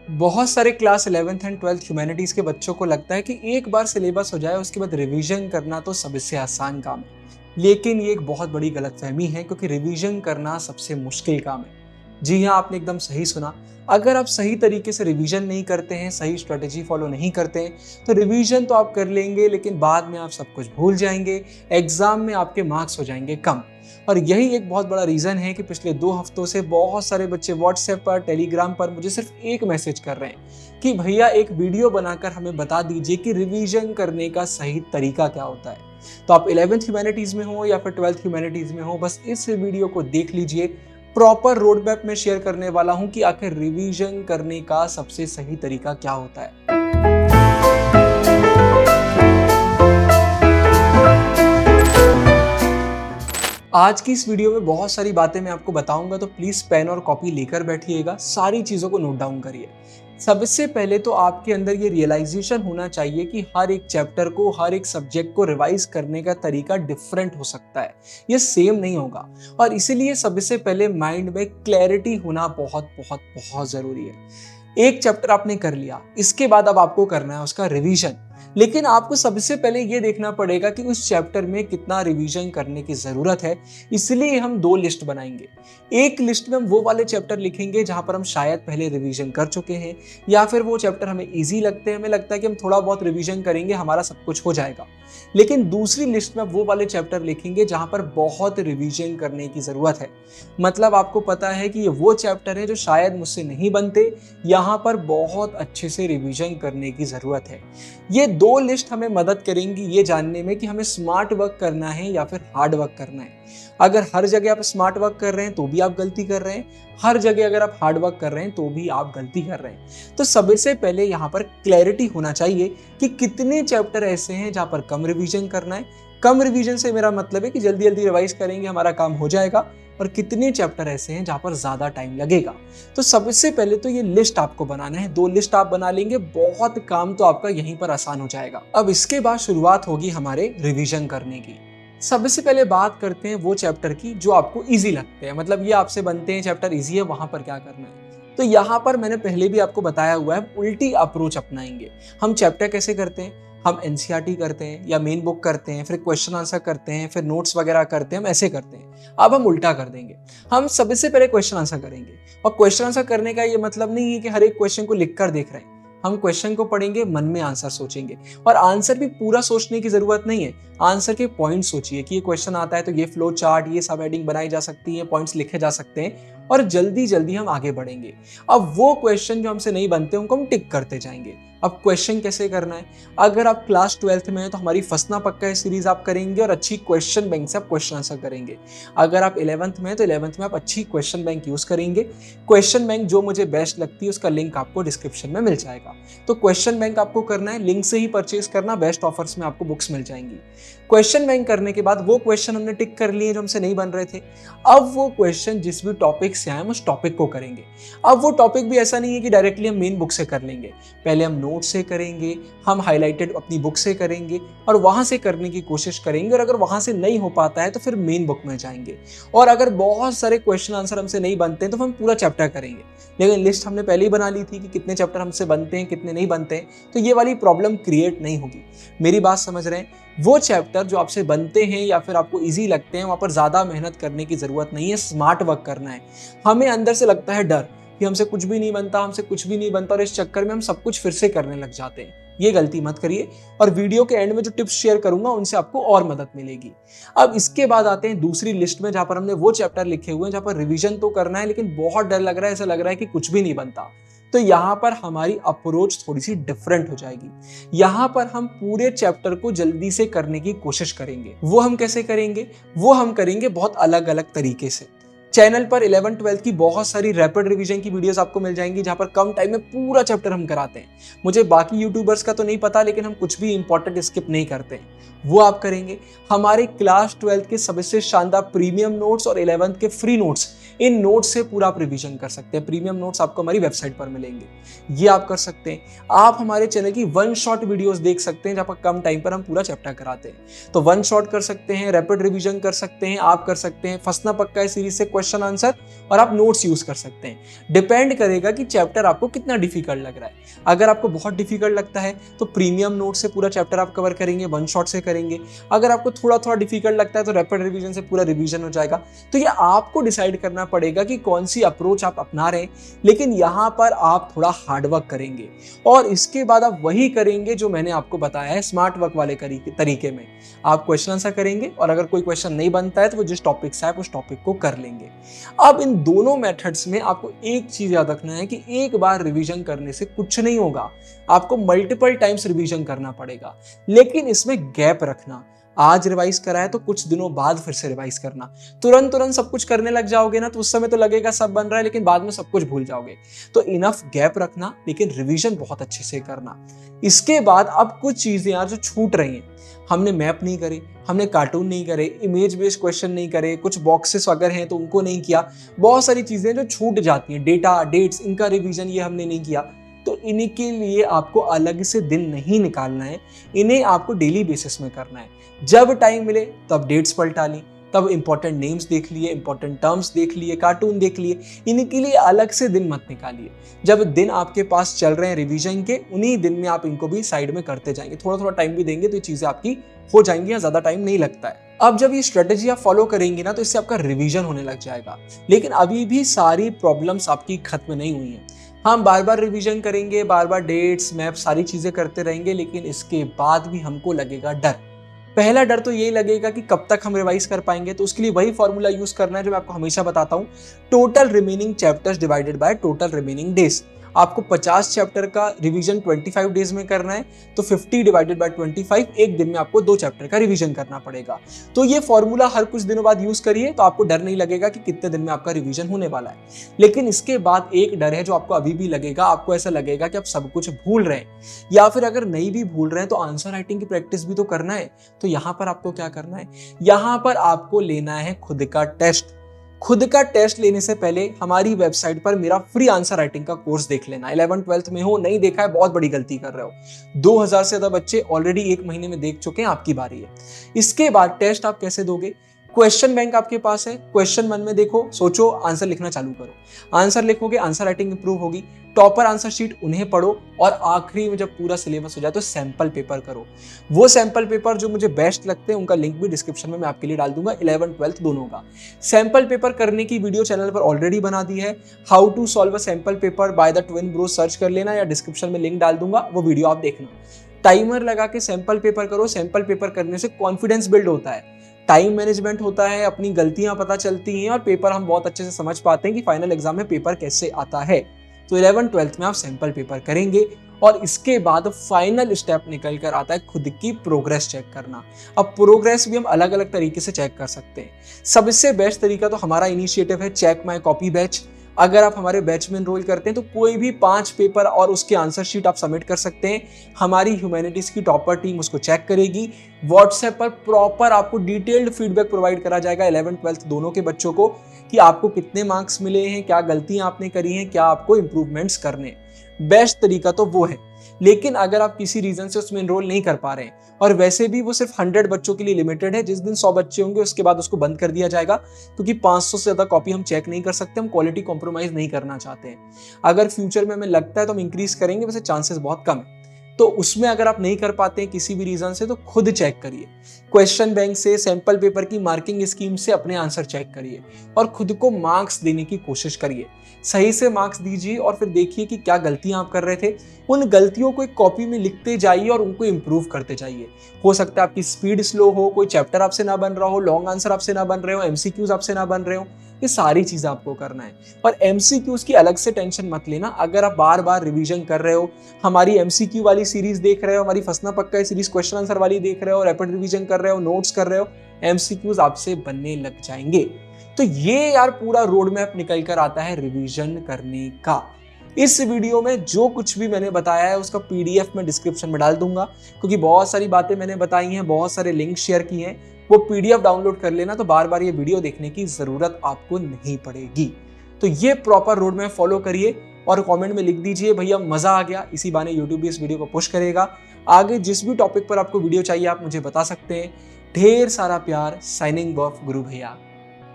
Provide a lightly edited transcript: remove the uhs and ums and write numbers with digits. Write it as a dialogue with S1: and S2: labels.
S1: बहुत सारे class 11th and 12th humanities के बच्चों को लगता है कि एक बार सिलेबस हो जाए उसके बाद रिवीजन करना तो सबसे आसान काम है। लेकिन ये एक बहुत बड़ी गलतफहमी है क्योंकि रिवीजन करना सबसे मुश्किल काम है। जी हाँ, आपने एकदम सही सुना। अगर आप सही तरीके से रिवीजन नहीं करते हैं, सही स्ट्रेटजी फॉलो नहीं करते हैं, तो रिवीजन तो आप कर लेंगे लेकिन बाद में आप सब कुछ भूल जाएंगे, एग्जाम में आपके मार्क्स हो जाएंगे कम। और यही एक बहुत बड़ा रीज़न है कि पिछले 2 हफ्तों से बहुत सारे बच्चे व्हाट्सएप पर, टेलीग्राम पर मुझे सिर्फ एक मैसेज कर रहे हैं कि भैया एक वीडियो बनाकर हमें बता दीजिए कि रिवीजन करने का सही तरीका क्या होता है। तो आप 11th ह्यूमैनिटीज़ में हो या फिर 12th ह्यूमैनिटीज़ में हो, बस इस वीडियो को देख लीजिए। प्रॉपर रोड मैप में शेयर करने वाला हूं कि आखिर रिवीजन करने का सबसे सही तरीका क्या होता है। आज की इस वीडियो में बहुत सारी बातें मैं आपको बताऊंगा, तो प्लीज पेन और कॉपी लेकर बैठिएगा, सारी चीजों को नोट डाउन करिए। सबसे पहले तो आपके अंदर ये रियलाइजेशन होना चाहिए कि हर एक चैप्टर को, हर एक सब्जेक्ट को रिवाइज करने का तरीका डिफरेंट हो सकता है, ये सेम नहीं होगा। और इसीलिए सबसे पहले माइंड में क्लैरिटी होना बहुत बहुत बहुत जरूरी है। एक चैप्टर आपने कर लिया, इसके बाद अब आपको करना है उसका रिवीजन। लेकिन आपको सबसे पहले ये देखना पड़ेगा कि उस चैप्टर में कितना रिवीजन करने की जरूरत है। इसलिए हम 2 लिस्ट बनाएंगे। एक लिस्ट में हम वो वाले चैप्टर लिखेंगे जहां पर हम शायद पहले रिवीजन कर चुके हैं, या फिर वो चैप्टर हमें इजी लगते हैं, हमें लगता है कि हम थोड़ा बहुत रिवीजन करेंगे हमारा सब कुछ हो जाएगा। लेकिन दूसरी लिस्ट में वो वाले चैप्टर लिखेंगे जहां पर बहुत रिवीजन करने की जरूरत है। मतलब आपको पता है कि ये वो चैप्टर है जो शायद मुझसे नहीं बनते, यहाँ पर बहुत अच्छे से रिवीजन करने की जरूरत है। ये 2 लिस्ट हमें मदद करेंगी ये जानने में कि हमें स्मार्ट वर्क करना है या फिर हार्ड वर्क करना है। अगर हर जगह आप स्मार्ट वर्क कर रहे हैं तो भी आप गलती कर रहे हैं, हर जगह अगर आप हार्ड वर्क कर रहे हैं तो भी आप गलती कर रहे हैं। तो सबसे पहले यहाँ पर क्लैरिटी होना चाहिए कि कितने चैप्टर ऐसे हैं जहाँ पर कम रिवीजन करना है। कम रिवीजन से मेरा मतलब है कि जल्दी जल्दी रिवाइज करेंगे, हमारा काम हो जाएगा। और कितने चैप्टर ऐसे हैं जहाँ पर ज्यादा टाइम लगेगा। तो सबसे पहले तो ये लिस्ट आपको बनाना है। 2 लिस्ट आप बना लेंगे, बहुत काम तो आपका यहीं पर आसान हो जाएगा। अब इसके बाद शुरुआत होगी हमारे रिवीजन करने की। सबसे पहले बात करते हैं वो चैप्टर की जो आपको इजी लगते हैं, मतलब ये आपसे बनते हैं चैप्टर इजी है, वहां पर क्या करना है। तो यहाँ पर मैंने पहले भी आपको बताया हुआ है, उल्टी अप्रोच अपनाएंगे। हम चैप्टर कैसे करते हैं, हम एनसीईआरटी करते हैं या मेन बुक करते हैं, फिर क्वेश्चन आंसर करते हैं, फिर नोट्स वगैरह करते हैं, हम ऐसे करते हैं। अब हम उल्टा कर देंगे, हम सबसे पहले क्वेश्चन आंसर करेंगे। और क्वेश्चन आंसर करने का ये मतलब नहीं है कि हर एक क्वेश्चन को लिख कर देख रहे हैं। हम क्वेश्चन को पढ़ेंगे, मन में आंसर सोचेंगे। और आंसर भी पूरा सोचने की जरूरत नहीं है, आंसर के पॉइंट सोचिए कि ये क्वेश्चन आता है तो ये फ्लो चार्ट, ये सब हेडिंग बनाई जा सकती है, पॉइंट्स लिखे जा सकते हैं, और जल्दी जल्दी हम आगे बढ़ेंगे। अब वो क्वेश्चन जो हमसे नहीं बनते उनको हम टिक करते जाएंगे। अब क्वेश्चन कैसे करना है, अगर आप क्लास 12th में हैं तो हमारी फंसना पक्का है सीरीज आप करेंगे और अच्छी क्वेश्चन बैंक से आप क्वेश्चन आंसर करेंगे। अगर आप 11th में हैं तो 11th में आप अच्छी क्वेश्चन बैंक यूज करेंगे। क्वेश्चन बैंक जो मुझे बेस्ट लगती है उसका लिंक आपको डिस्क्रिप्शन में मिल जाएगा। तो क्वेश्चन बैंक आपको करना है, लिंक से ही परचेज करना, बेस्ट ऑफर्स में आपको बुक्स मिल जाएंगी। क्वेश्चन बैंक करने के बाद वो क्वेश्चन हमने टिक कर लिए जो हमसे नहीं बन रहे थे। अब वो क्वेश्चन जिस भी टॉपिक से आए उस टॉपिक को करेंगे। अब वो टॉपिक भी ऐसा नहीं है कि डायरेक्टली हम मेन बुक से कर लेंगे, पहले हम नोट से करेंगे, हम हाईलाइटेड अपनी बुक से करेंगे और वहां से करने की कोशिश करेंगे। और अगर वहां से नहीं हो पाता है तो फिर मेन बुक में जाएंगे। और अगर बहुत सारे क्वेश्चन आंसर हमसे नहीं बनते हैं तो हम पूरा चैप्टर करेंगे। लेकिन लिस्ट हमने पहले ही बना ली थी कि कितने चैप्टर हमसे बनते हैं, कितने नहीं बनते हैं, तो ये वाली प्रॉब्लम क्रिएट नहीं होगी। मेरी बात समझ रहे हैं। वो चैप्टर जो आपसे बनते हैं या फिर आपको इजी लगते हैं, वहां पर ज्यादा मेहनत करने की जरूरत नहीं है, स्मार्ट वर्क करना है। हमें अंदर से लगता है डर कि हमसे कुछ भी नहीं बनता, हमसे कुछ भी नहीं बनता, और इस चक्कर में हम सब कुछ फिर से करने लग जाते हैं। ये गलती मत करिए। और वीडियो के एंड में जो टिप्स शेयर करूंगा उनसे आपको और मदद मिलेगी। अब इसके बाद आते हैं दूसरी लिस्ट में जहां पर हमने वो चैप्टर लिखे हुए हैं जहां पर रिवीजन तो करना है लेकिन बहुत डर लग रहा है, ऐसा लग रहा है कि कुछ भी नहीं बनता। तो यहाँ पर हमारी अप्रोच थोड़ी सी डिफरेंट हो जाएगी। यहाँ पर हम पूरे चैप्टर को जल्दी से करने की कोशिश करेंगे। वो हम कैसे करेंगे, वो हम करेंगे बहुत अलग अलग तरीके से। चैनल पर 11th 12th की बहुत सारी रैपिड रिवीजन की वीडियोस आपको मिल जाएंगी जहां पर कम टाइम में पूरा चैप्टर हम कराते हैं। मुझे बाकी यूट्यूबर्स का तो नहीं पता, लेकिन हम कुछ भी इंपॉर्टेंट स्किप नहीं करते हैं, वो आप करेंगे। हमारे क्लास 12th के सबसे शानदार प्रीमियम नोट्स और 11th के फ्री नोट्स इन नोट्स से पूरा आप रिवीजन कर सकते हैं। प्रीमियम नोट्स आपको हमारी वेबसाइट पर मिलेंगे, ये आप कर सकते हैं। आप हमारे चैनल की वन शॉट वीडियोस देख सकते हैं, जहाँ पर कम टाइम पर हम पूरा चैप्टर कराते हैं। तो वन शॉट कर सकते हैं, रैपिड रिवीजन कर सकते हैं, आप कर सकते हैं फंसना पक्का है सीरीज से क्वेश्चन आंसर, और आप नोट्स यूज कर सकते हैं। डिपेंड करेगा कि चैप्टर आपको कितना डिफिकल्ट लग रहा है। अगर आपको बहुत डिफिकल्ट लगता है तो प्रीमियम नोट से पूरा चैप्टर आप कवर करेंगे, वन शॉट से करेंगे। अगर आपको थोड़ा थोड़ा डिफिकल्ट लगता है तो रैपिड रिवीजन से पूरा रिवीजन हो जाएगा। तो ये आपको डिसाइड करना पड़ेगा कि कौन सी अप्रोच आप अपना रहे हैं, लेकिन यहाँ पर आप थोड़ा हार्डवर्क करेंगे और इसके बाद आप वही करेंगे जो मैंने आपको बताया है स्मार्ट वर्क वाले तरीके में। आप क्वेश्चन आंसर करेंगे और अगर कोई क्वेश्चन नहीं बनता है तो वो जिस टॉपिक से है उस टॉपिक को कर लेंगे। अब इन दोनों मेथड्स में आपको एक चीज याद रखना है कि एक बार रिवीजन करने से कुछ नहीं होगा, आपको मल्टीपल टाइम्स रिवीजन करना पड़ेगा। लेकिन इसमें गैप रखना, आज रिवाइज करा है तो कुछ दिनों बाद फिर से रिवाइज करना। तुरंत सब कुछ करने लग जाओगे ना तो उस समय तो लगेगा सब बन रहा है, लेकिन बाद में सब कुछ भूल जाओगे। तो इनफ गैप रखना, लेकिन रिवीजन बहुत अच्छे से करना। इसके बाद अब कुछ चीजें यार जो छूट रही हैं, हमने मैप नहीं करे, हमने कार्टून नहीं करे, इमेज बेस्ड क्वेश्चन नहीं करे, कुछ बॉक्सेस अगर हैं तो उनको नहीं किया, बहुत सारी चीजें जो छूट जाती हैं, डेटा डेट्स इनका रिवीजन ये हमने नहीं किया। तो इन्हीं के लिए आपको अलग से दिन नहीं निकालना है, इन्हें आपको डेली बेसिस में करना है। जब टाइम मिले तब डेट्स पलटा ली, तब इंपॉर्टेंट नेम्स देख लिए, इंपॉर्टेंट टर्म्स देख लिए, कार्टून देख लिए। इन्हीं के लिए अलग से दिन मत निकालिए। जब दिन आपके पास चल रहे हैं रिवीजन के, उन्हीं दिन में आप इनको भी साइड में करते जाएंगे। थोड़ा थोड़ा टाइम भी देंगे तो ये चीजें आपकी हो जाएंगी, या ज्यादा टाइम नहीं लगता है। अब जब ये स्ट्रेटेजी आप फॉलो करेंगे ना तो इससे आपका रिवीजन होने लग जाएगा। लेकिन अभी भी सारी प्रॉब्लम्स आपकी खत्म नहीं हुई हैं। हम बार बार रिवीजन करेंगे, बार बार डेट्स मैप सारी चीजें करते रहेंगे, लेकिन इसके बाद भी हमको लगेगा डर। पहला डर तो यही लगेगा कि कब तक हम रिवाइज कर पाएंगे। तो उसके लिए वही फॉर्मूला यूज करना है जो मैं आपको हमेशा बताता हूँ, total remaining chapters divided by total remaining days. आपको 50 चैप्टर का रिवीजन 25 डेज में करना है, तो 50 डिवाइडेड बाय 25, एक दिन में आपको 2 चैप्टर का रिवीजन करना पड़ेगा। तो ये फॉर्मूला हर कुछ दिनों बाद यूज करिए, तो आपको डर नहीं लगेगा कि कितने दिन में आपका रिवीजन होने वाला है। लेकिन इसके बाद एक डर है जो आपको अभी भी लगेगा, आपको ऐसा लगेगा कि आप सब कुछ भूल रहे हैं, या फिर अगर नहीं भी भूल रहे हैं तो आंसर राइटिंग की प्रैक्टिस भी तो करना है। तो यहाँ पर आपको क्या करना है, यहाँ पर आपको लेना है खुद का टेस्ट। खुद का टेस्ट लेने से पहले हमारी वेबसाइट पर मेरा फ्री आंसर राइटिंग का कोर्स देख लेना। 11th-12th में हो, नहीं देखा है, बहुत बड़ी गलती कर रहे हो। 2000 से ज्यादा बच्चे ऑलरेडी 1 महीने में देख चुके हैं, आपकी बारी है। इसके बाद टेस्ट आप कैसे दोगे, क्वेश्चन बैंक आपके पास है, क्वेश्चन 1 में देखो, सोचो, आंसर लिखना चालू करो। आंसर लिखोगे, आंसर राइटिंग इंप्रूव होगी। टॉपर आंसर शीट उन्हें पढ़ो, और आखिरी में जब पूरा सिलेबस हो जाए तो सैंपल पेपर करो। वो सैंपल पेपर जो मुझे बेस्ट लगते हैं उनका लिंक भी डिस्क्रिप्शन में मैं आपके लिए डाल दूंगा, 11th-12th दोनों का। सैंपल पेपर करने की वीडियो चैनल पर ऑलरेडी बना दी है, how to solve a sample paper by the twin bros search कर लेना, या डिस्क्रिप्शन में लिंक डाल दूंगा, वो वीडियो आप देखना। टाइमर लगा के सैंपल पेपर करो। सैंपल पेपर करने से कॉन्फिडेंस बिल्ड होता है, टाइम मैनेजमेंट होता है, अपनी गलतियां पता चलती हैं, और पेपर हम बहुत अच्छे से समझ पाते हैं कि फाइनल एग्जाम में पेपर कैसे आता है। तो 11th-12th में आप सैंपल पेपर करेंगे, और इसके बाद फाइनल स्टेप निकल कर आता है खुद की प्रोग्रेस चेक करना। अब प्रोग्रेस भी हम अलग अलग तरीके से चेक कर सकते हैं। सबसे बेस्ट तरीका तो हमारा इनिशिएटिव है चेक माय कॉपी बैच। अगर आप हमारे बैच में एनरोल करते हैं तो कोई भी 5 पेपर और उसके आंसर शीट आप सबमिट कर सकते हैं। हमारी ह्यूमैनिटीज की टॉपर टीम उसको चेक करेगी। व्हाट्सएप पर प्रॉपर आपको डिटेल्ड फीडबैक प्रोवाइड करा जाएगा 11th-12th दोनों के बच्चों को, कि आपको कितने मार्क्स मिले हैं, क्या गलतियां आपने करी हैं, क्या आपको इंप्रूवमेंट्स करने हैं। बेस्ट तरीका तो वो है। लेकिन अगर आप किसी रीजन से उसमें एनरोल नहीं कर पा रहे हैं, और वैसे भी वो सिर्फ 100 बच्चों के लिए लिमिटेड है, जिस दिन 100 बच्चे होंगे उसके बाद उसको बंद कर दिया जाएगा, क्योंकि 500 से ज्यादा कॉपी हम चेक नहीं कर सकते, हम क्वालिटी कॉम्प्रोमाइज नहीं करना चाहते हैं। अगर फ्यूचर में हमें लगता है तो हम इंक्रीज करेंगे, वैसे चांसेस बहुत कम है। तो उसमें अगर आप नहीं कर पाते हैं किसी भी रीजन से, तो खुद चेक करिए। क्वेश्चन बैंक से, सैंपल पेपर की मार्किंग स्कीम से अपने आंसर चेक करिए, और खुद को मार्क्स देने की कोशिश करिए। सही से मार्क्स दीजिए, और फिर देखिए कि क्या गलतियां आप कर रहे थे। उन गलतियों को एक कॉपी में लिखते जाइए और उनको इंप्रूव करते जाइए। हो सकता है आपकी स्पीड स्लो हो, कोई चैप्टर आपसे ना बन रहा हो, लॉन्ग आंसर आपसे ना बन रहे हो, एमसीक्यूज आपसे ना बन रहे हो, ये सारी चीजें आपको करना है। और एमसीक्यूज की अलग से टेंशन मत लेना। अगर आप बार बार रिवीजन कर रहे हो, हमारी एमसीक्यू वाली सीरीज देख रहे हो, हमारी फंसना पक्का सीरीज क्वेश्चन आंसर वाली देख रहे हो, रैपिड रिवीजन कर रहे हो, नोट्स कर रहे हो, एमसीक्यूज आपसे बनने लग जाएंगे। तो ये यार पूरा रोड मैप निकल कर आता है रिवीजन करने का। इस वीडियो में जो कुछ भी मैंने बताया है उसका पीडीएफ में डिस्क्रिप्शन में डाल दूंगा, क्योंकि बहुत सारी बातें मैंने बताई हैं, बहुत सारे लिंक शेयर किए हैं, वो PDF डाउनलोड कर लेना, तो बार बार ये वीडियो देखने की जरूरत आपको नहीं पड़ेगी। तो ये प्रॉपर रोड मैप फॉलो करिए और कमेंट में लिख दीजिए भैया मजा आ गया। इसी बहाने यूट्यूब भी इस वीडियो को पुश करेगा। आगे जिस भी टॉपिक पर आपको वीडियो चाहिए आप मुझे बता सकते हैं। ढेर सारा प्यार। साइनिंग ऑफ गुरु भैया।